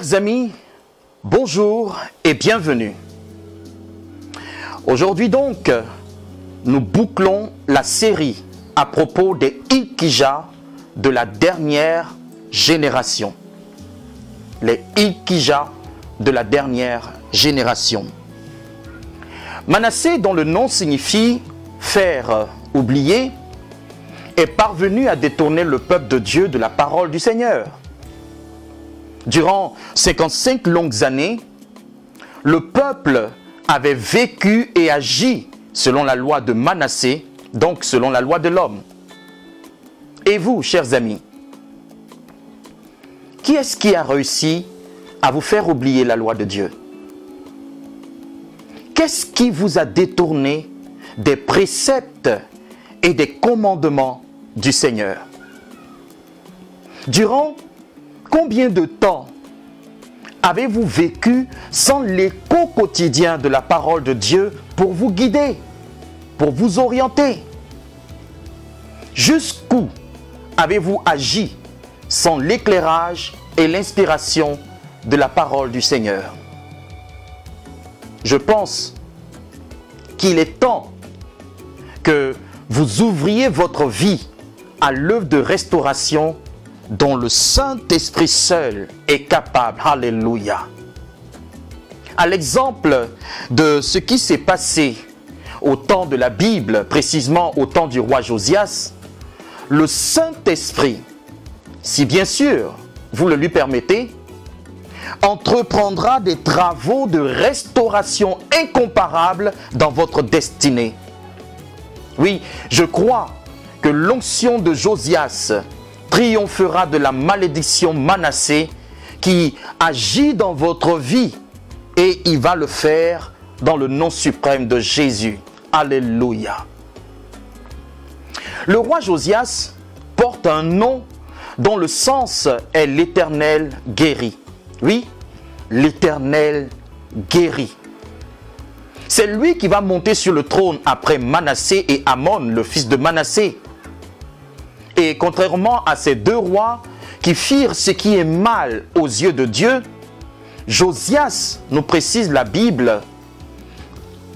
Chers amis, bonjour et bienvenue. Aujourd'hui donc, nous bouclons la série à propos des Ilkija de la dernière génération. Les Ilkija de la dernière génération. Manassé, dont le nom signifie faire oublier, est parvenu à détourner le peuple de Dieu de la parole du Seigneur. Durant 55 longues années, le peuple avait vécu et agi selon la loi de Manassé, donc selon la loi de l'homme. Et vous, chers amis, qui est-ce qui a réussi à vous faire oublier la loi de Dieu? Qu'est-ce qui vous a détourné des préceptes et des commandements du Seigneur? Durant combien de temps avez-vous vécu sans l'écho quotidien de la parole de Dieu pour vous guider, pour vous orienter? Jusqu'où avez-vous agi sans l'éclairage et l'inspiration de la parole du Seigneur? Je pense qu'il est temps que vous ouvriez votre vie à l'œuvre de restauration dont le Saint-Esprit seul est capable. Alléluia. À l'exemple de ce qui s'est passé au temps de la Bible, précisément au temps du roi Josias, le Saint-Esprit, si bien sûr vous le lui permettez, entreprendra des travaux de restauration incomparables dans votre destinée. Oui, je crois que l'onction de Josias triomphera de la malédiction Manassé qui agit dans votre vie, et il va le faire dans le nom suprême de Jésus. Alléluia. Le roi Josias porte un nom dont le sens est l'Éternel guéri. Oui, l'Éternel guéri. C'est lui qui va monter sur le trône après Manassé et Amon, le fils de Manassé. Et contrairement à ces deux rois qui firent ce qui est mal aux yeux de Dieu, Josias, nous précise la Bible,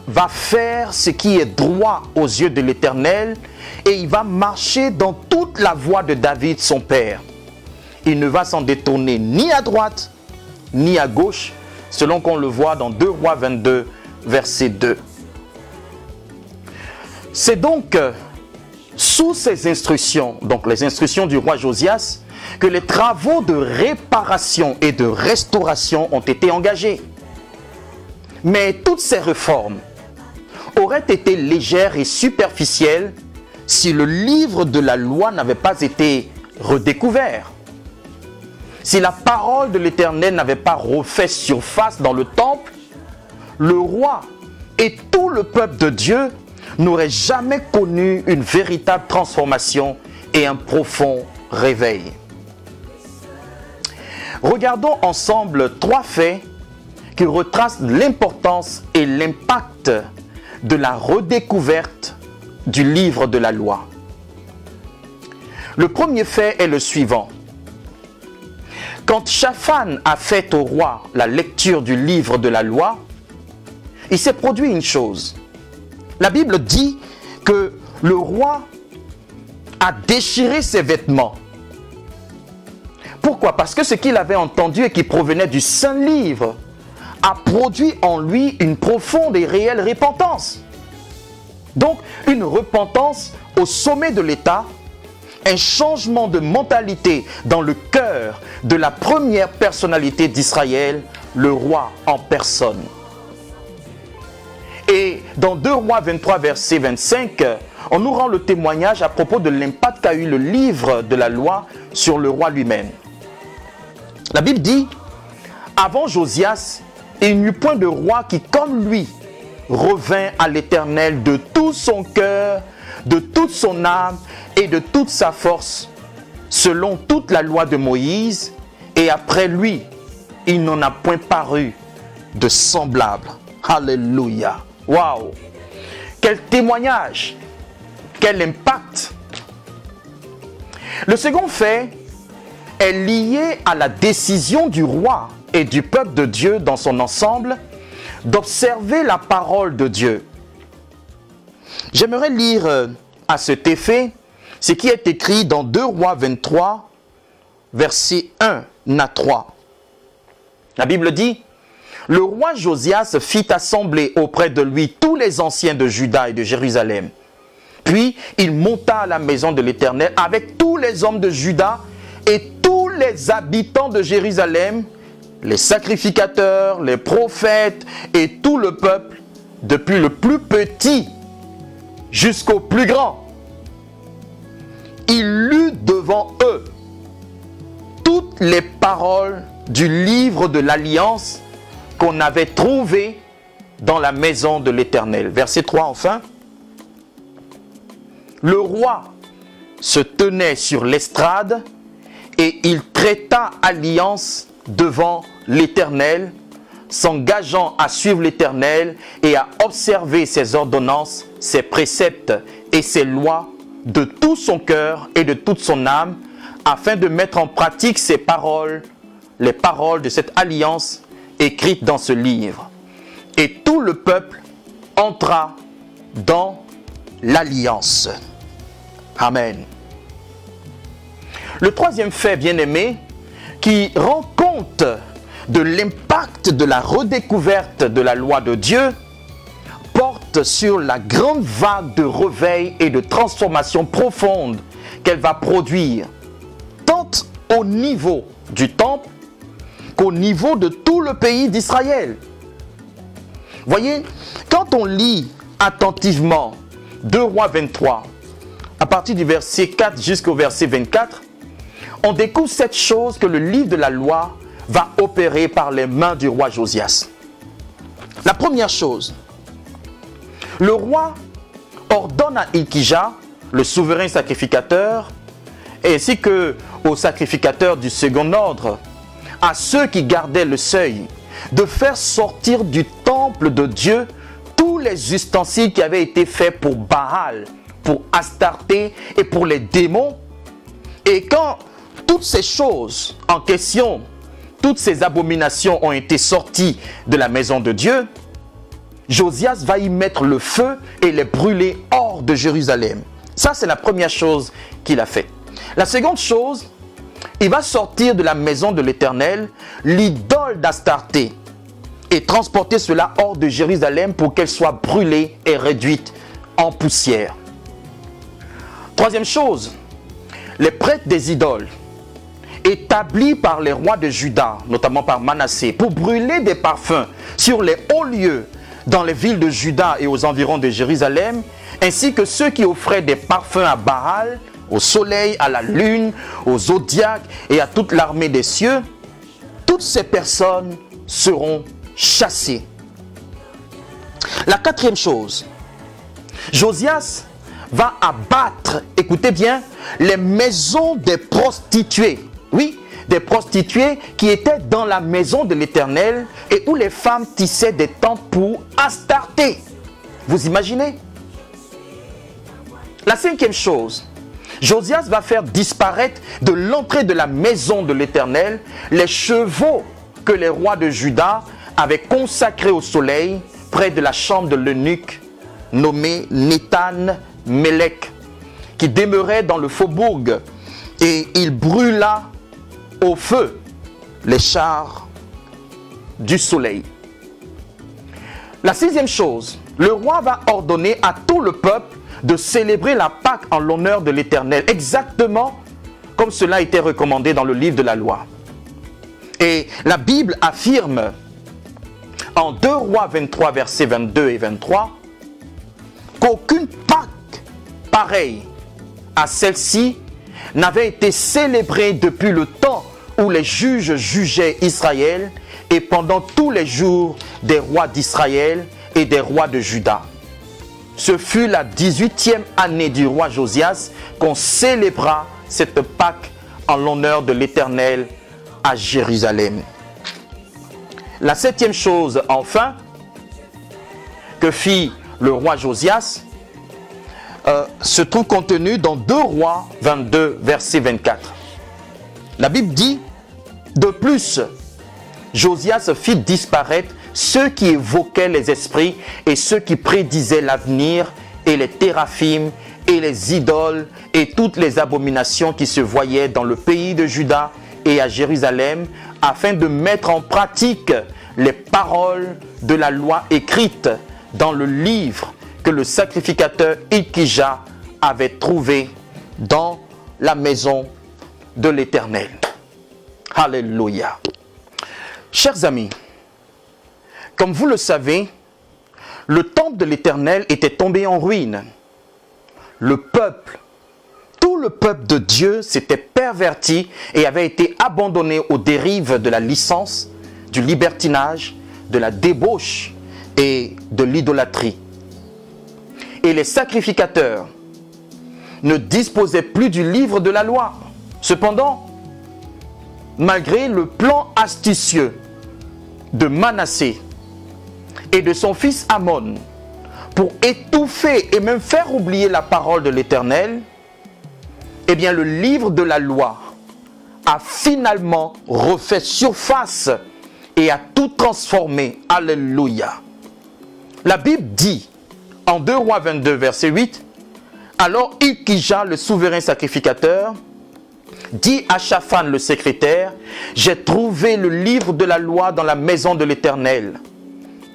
va faire ce qui est droit aux yeux de l'Éternel, et il va marcher dans toute la voie de David son père. Il ne va s'en détourner ni à droite ni à gauche, selon qu'on le voit dans 2 Rois 22, verset 2. C'est donc sous ces instructions, donc les instructions du roi Josias, que les travaux de réparation et de restauration ont été engagés. Mais toutes ces réformes auraient été légères et superficielles si le livre de la loi n'avait pas été redécouvert. Si la parole de l'Éternel n'avait pas refait surface dans le temple, le roi et tout le peuple de Dieu n'auraient jamais connu une véritable transformation et un profond réveil. Regardons ensemble 3 faits qui retracent l'importance et l'impact de la redécouverte du livre de la loi. Le premier fait est le suivant. Quand Shaphan a fait au roi la lecture du livre de la loi, il s'est produit une chose. La Bible dit que le roi a déchiré ses vêtements. Pourquoi? Parce que ce qu'il avait entendu et qui provenait du Saint Livre a produit en lui une profonde et réelle repentance. Donc, une repentance au sommet de l'État, un changement de mentalité dans le cœur de la première personnalité d'Israël, le roi en personne. Et dans 2 Rois 23, verset 25, on nous rend le témoignage à propos de l'impact qu'a eu le livre de la loi sur le roi lui-même. La Bible dit, avant Josias, il n'y eut point de roi qui, comme lui, revint à l'Éternel de tout son cœur, de toute son âme et de toute sa force, selon toute la loi de Moïse, et après lui, il n'en a point paru de semblable. Alléluia. Waouh! Quel témoignage! Quel impact! Le second fait est lié à la décision du roi et du peuple de Dieu dans son ensemble d'observer la parole de Dieu. J'aimerais lire à cet effet ce qui est écrit dans 2 Rois 23, versets 1 à 3. La Bible dit: le roi Josias fit assembler auprès de lui tous les anciens de Juda et de Jérusalem. Puis il monta à la maison de l'Éternel avec tous les hommes de Juda et tous les habitants de Jérusalem, les sacrificateurs, les prophètes et tout le peuple, depuis le plus petit jusqu'au plus grand. Il lut devant eux toutes les paroles du livre de l'Alliance qu'on avait trouvé dans la maison de l'Éternel. Verset 3 enfin. Le roi se tenait sur l'estrade et il traita alliance devant l'Éternel, s'engageant à suivre l'Éternel et à observer ses ordonnances, ses préceptes et ses lois de tout son cœur et de toute son âme, afin de mettre en pratique ses paroles, les paroles de cette alliance écrites dans ce livre. Et tout le peuple entra dans l'alliance. Amen. Le troisième fait, bien-aimé, qui rend compte de l'impact de la redécouverte de la loi de Dieu, porte sur la grande vague de réveil et de transformation profonde qu'elle va produire, tant au niveau du temple qu'au niveau de tout le pays d'Israël. Voyez, quand on lit attentivement 2 Rois 23, à partir du verset 4 jusqu'au verset 24, on découvre cette chose que le livre de la loi va opérer par les mains du roi Josias. La première chose, le roi ordonne à Hilkija, le souverain sacrificateur, ainsi qu'aux sacrificateurs du second ordre, à ceux qui gardaient le seuil, de faire sortir du temple de Dieu tous les ustensiles qui avaient été faits pour Baal, pour Astarté et pour les démons. Et quand toutes ces choses en question, toutes ces abominations ont été sorties de la maison de Dieu, Josias va y mettre le feu et les brûler hors de Jérusalem. Ça, c'est la première chose qu'il a fait. La seconde chose, il va sortir de la maison de l'Éternel l'idole d'Astarté et transporter cela hors de Jérusalem pour qu'elle soit brûlée et réduite en poussière. Troisième chose, les prêtres des idoles, établis par les rois de Juda, notamment par Manassé, pour brûler des parfums sur les hauts lieux dans les villes de Juda et aux environs de Jérusalem, ainsi que ceux qui offraient des parfums à Baal, au soleil, à la lune, au zodiaque et à toute l'armée des cieux, toutes ces personnes seront chassées. La quatrième chose, Josias va abattre, écoutez bien, les maisons des prostituées. Oui, des prostituées qui étaient dans la maison de l'Éternel et où les femmes tissaient des tentes pour Astarté. Vous imaginez? La cinquième chose, Josias va faire disparaître de l'entrée de la maison de l'Éternel les chevaux que les rois de Juda avaient consacrés au soleil près de la chambre de l'eunuque nommé Nethan Melech, qui demeurait dans le faubourg, et il brûla au feu les chars du soleil. La sixième chose, le roi va ordonner à tout le peuple de célébrer la Pâque en l'honneur de l'Éternel, exactement comme cela a été recommandé dans le livre de la loi. Et la Bible affirme en 2 Rois 23, versets 22 et 23, qu'aucune Pâque pareille à celle-ci n'avait été célébrée depuis le temps où les juges jugeaient Israël et pendant tous les jours des rois d'Israël et des rois de Juda. Ce fut la 18e année du roi Josias qu'on célébra cette Pâque en l'honneur de l'Éternel à Jérusalem. La septième chose, enfin, que fit le roi Josias, se trouve contenu dans 2 Rois 22, verset 24. La Bible dit, de plus, Josias fit disparaître ceux qui évoquaient les esprits et ceux qui prédisaient l'avenir, et les théraphim et les idoles et toutes les abominations qui se voyaient dans le pays de Juda et à Jérusalem, afin de mettre en pratique les paroles de la loi écrites dans le livre que le sacrificateur Hilkija avait trouvé dans la maison de l'Éternel. Alléluia. Chers amis, comme vous le savez, le temple de l'Éternel était tombé en ruine. Le peuple, tout le peuple de Dieu s'était perverti et avait été abandonné aux dérives de la licence, du libertinage, de la débauche et de l'idolâtrie. Et les sacrificateurs ne disposaient plus du livre de la loi. Cependant, malgré le plan astucieux de Manassé et de son fils Amon pour étouffer et même faire oublier la parole de l'Éternel, eh bien le livre de la loi a finalement refait surface et a tout transformé. Alléluia. La Bible dit en 2 Rois 22 verset 8, alors Hilkija, le souverain sacrificateur, dit à Shaphan le secrétaire, j'ai trouvé le livre de la loi dans la maison de l'Éternel.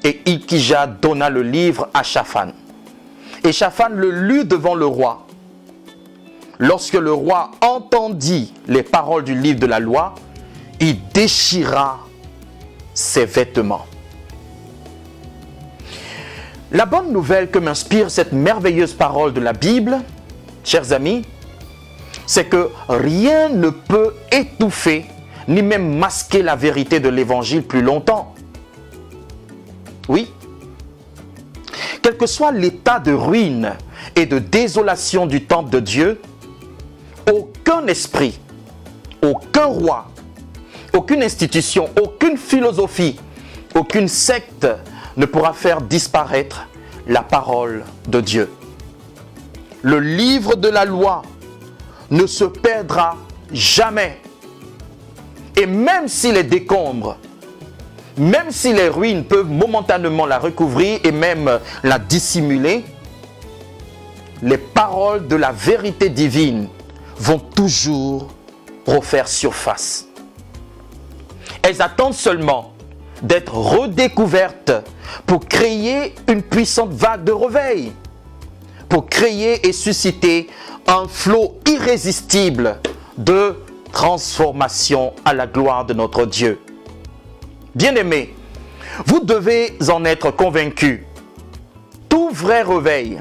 Et Hilkija donna le livre à Shaphan. Et Shaphan le lut devant le roi. Lorsque le roi entendit les paroles du livre de la loi, il déchira ses vêtements. La bonne nouvelle que m'inspire cette merveilleuse parole de la Bible, chers amis, c'est que rien ne peut étouffer ni même masquer la vérité de l'Évangile plus longtemps. Oui, quel que soit l'état de ruine et de désolation du temple de Dieu, aucun esprit, aucun roi, aucune institution, aucune philosophie, aucune secte ne pourra faire disparaître la parole de Dieu. Le livre de la loi ne se perdra jamais. Et même s'il est décombre, même si les ruines peuvent momentanément la recouvrir et même la dissimuler, les paroles de la vérité divine vont toujours refaire surface. Elles attendent seulement d'être redécouvertes pour créer une puissante vague de réveil, pour créer et susciter un flot irrésistible de transformation à la gloire de notre Dieu. Bien-aimés, vous devez en être convaincus. Tout vrai réveil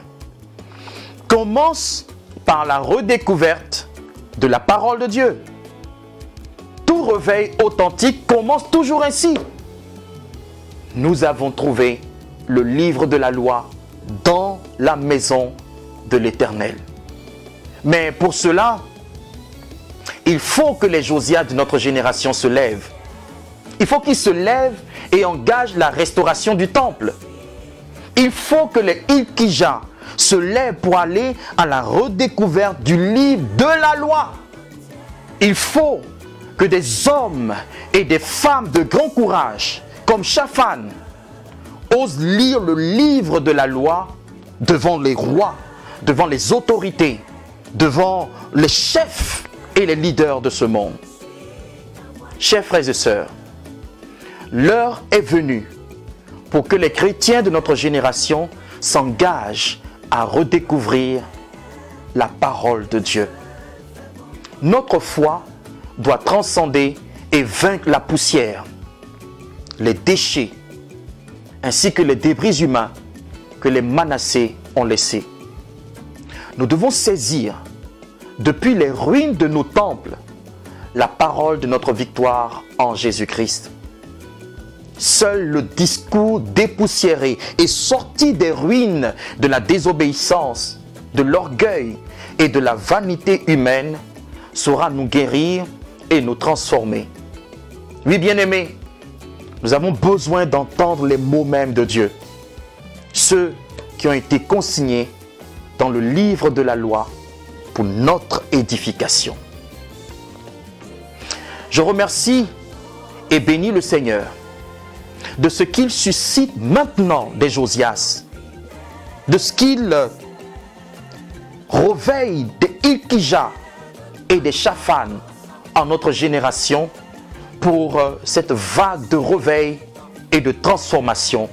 commence par la redécouverte de la parole de Dieu. Tout réveil authentique commence toujours ainsi. Nous avons trouvé le livre de la loi dans la maison de l'Éternel. Mais pour cela, il faut que les Josias de notre génération se lèvent. Il faut qu'ils se lèvent et engagent la restauration du temple. Il faut que les Hilkija se lèvent pour aller à la redécouverte du livre de la loi. Il faut que des hommes et des femmes de grand courage, comme Shaphan, osent lire le livre de la loi devant les rois, devant les autorités, devant les chefs et les leaders de ce monde. Chers frères et sœurs, l'heure est venue pour que les chrétiens de notre génération s'engagent à redécouvrir la parole de Dieu. Notre foi doit transcender et vaincre la poussière, les déchets, ainsi que les débris humains que les Manassés ont laissés. Nous devons saisir, depuis les ruines de nos temples, la parole de notre victoire en Jésus-Christ. Seul le discours dépoussiéré et sorti des ruines de la désobéissance, de l'orgueil et de la vanité humaine saura nous guérir et nous transformer. Oui, bien-aimés, nous avons besoin d'entendre les mots mêmes de Dieu, ceux qui ont été consignés dans le livre de la loi pour notre édification. Je remercie et bénis le Seigneur de ce qu'il suscite maintenant des Josias, de ce qu'il réveille des Ilkija et des Shaphan en notre génération pour cette vague de réveil et de transformation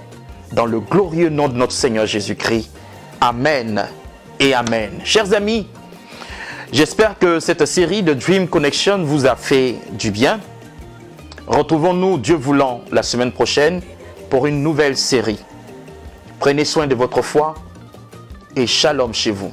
dans le glorieux nom de notre Seigneur Jésus-Christ. Amen et Amen. Chers amis, j'espère que cette série de Dream Connection vous a fait du bien. Retrouvons-nous, Dieu voulant, la semaine prochaine pour une nouvelle série. Prenez soin de votre foi et shalom chez vous.